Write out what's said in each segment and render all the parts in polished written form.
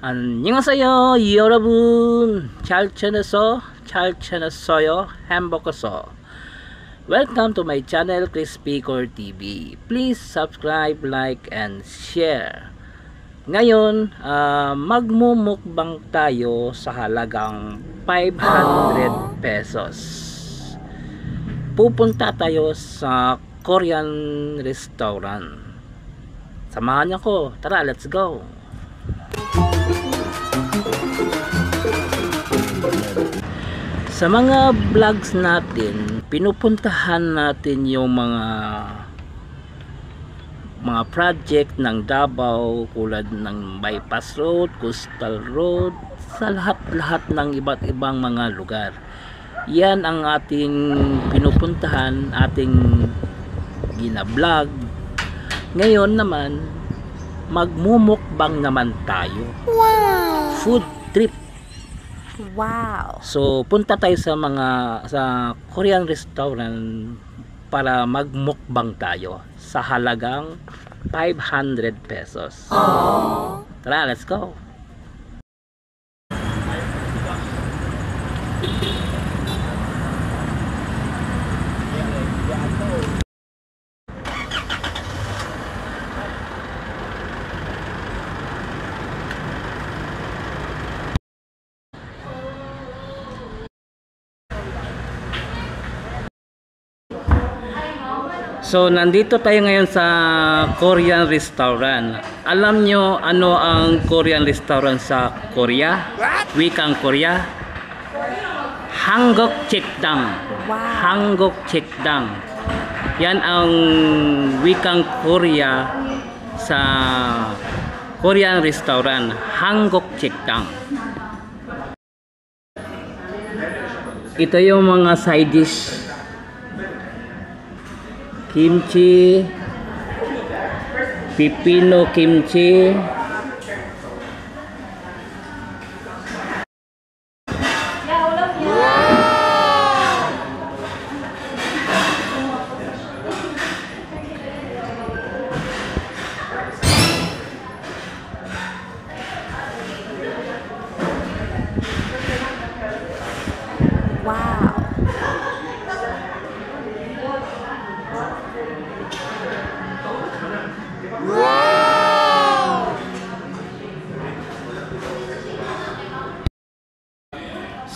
안녕하세요 여러분. 잘 지냈어요? 행복했어? Welcome to my channel Crispy Core TV. Please subscribe, like and share. Ngayon magmumukbang tayo sa halagang 500 pesos. Pupunta tayo sa Korean restaurant. Samahan niyo ko. Tara, let's go. Sa mga vlogs natin, pinupuntahan natin yung mga project ng Davao, tulad ng Bypass Road, Coastal Road, sa lahat-lahat ng iba't ibang mga lugar. Yan ang ating pinupuntahan, ating gina-vlog. Ngayon naman, magmumukbang naman tayo. Wow! Food trip. Wow! So, punta tayo sa Korean restaurant para magmukbang tayo sa halagang 500 pesos. Aww. Tara, let's go! So, nandito tayo ngayon sa Korean restaurant. Alam nyo ano ang Korean restaurant sa Korea? Wikang Korea? Hanguk Chekdang. Wow. Hanguk Chekdang. Yan ang wikang Korea sa Korean restaurant. Hanguk Chekdang. Ito yung mga side dish. Kimchi, pipino kimchi, Wow!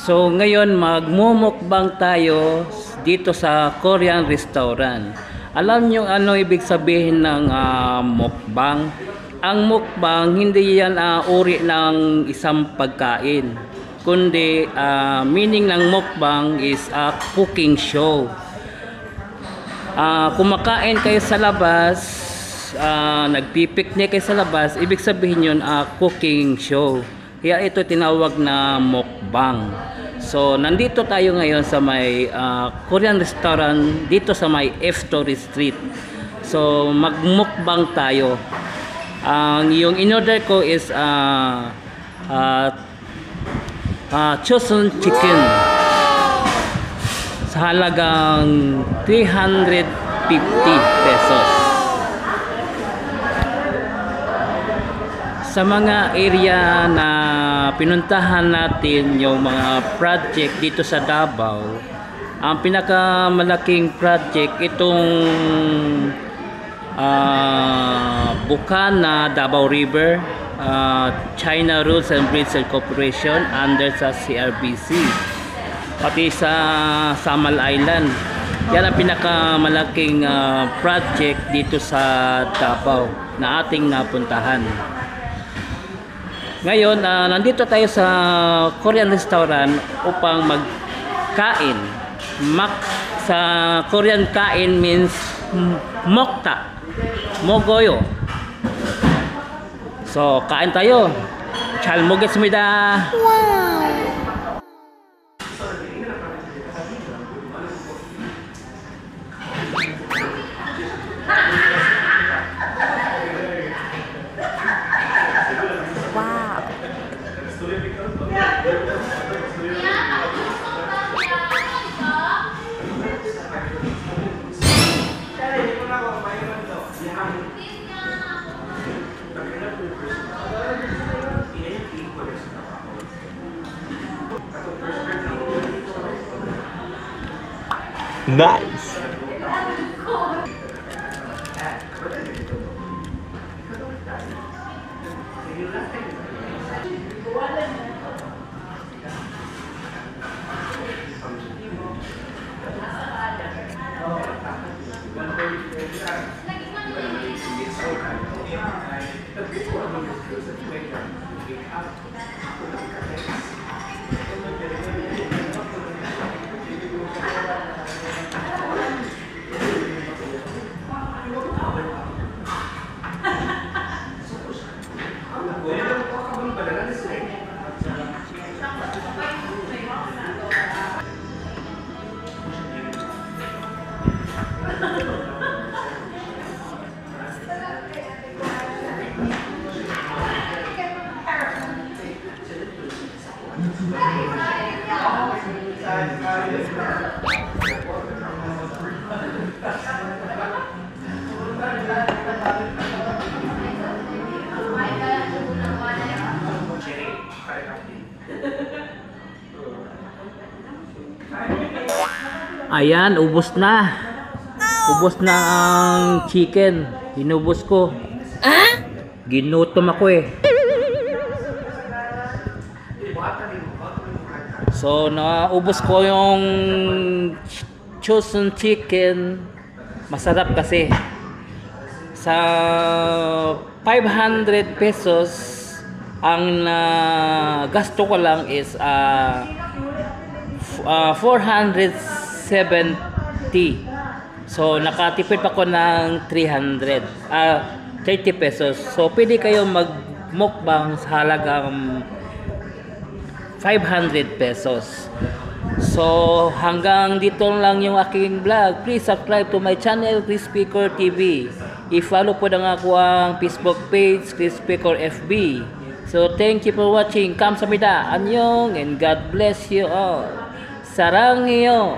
So ngayon magmumukbang tayo dito sa Korean restaurant. Alam nyo ano ibig sabihin ng mukbang? Ang mukbang hindi yan uri ng isang pagkain, kundi meaning ng mukbang is a cooking show. Kumakain kayo sa labas, nagpipiknik kayo sa labas, ibig sabihin yun cooking show. Kaya ito tinawag na mukbang. So nandito tayo ngayon sa may Korean restaurant dito sa may F-Story Street. So magmukbang tayo. Yung in-order ko is Chosun chicken sa halagang 350 pesos. Sa mga area na pinuntahan natin, yung mga project dito sa Davao, ang pinakamalaking project itong Bukana Davao River, China Roads and Bridges Corporation under sa CRBC, pati sa Samal Island. Yan ang pinakamalaking project dito sa Davao na ating napuntahan. Ngayon, nandito tayo sa Korean restaurant upang magkain. Sa Korean kain means mokta, mogoyo. So, kain tayo. 잘 먹겠습니다. Wow! Nice. Ayan, ubos na. Ubos na ang chicken. Inubos ko. Ginutom ako eh. So, naubos ko yung chosen chicken. Masarap kasi. Sa 500 pesos, ang gasto ko lang is 470. So, nakatipid pa ko ng 30 pesos. So, pwede kayo mag-mukbang sa halagang 500 pesos. So, hanggang dito lang yung aking vlog. Please subscribe to my channel, Chris Picker TV. I-follow po na ako ang Facebook page, Chris Picker FB. So, thank you for watching. Kamsahamnida, annyeong, and God bless you all. Sarangyo.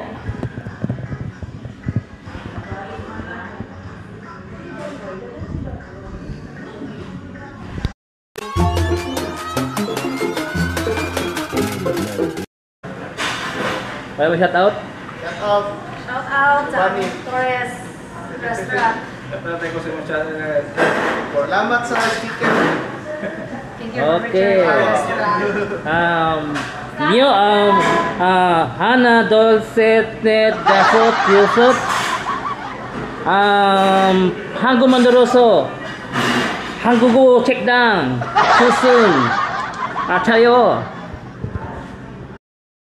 Wala mo shout out? Shout out. Shout out sa Bunny. Torres Restaurant. Natay ko sa mga channel. Salamat sa sticker. Thank you for Okay. restaurant. Niyo Hana Dolcetnet Dafot Yusuf Hanggu Mandoroso Hanggugu Checkdown Susun Atayo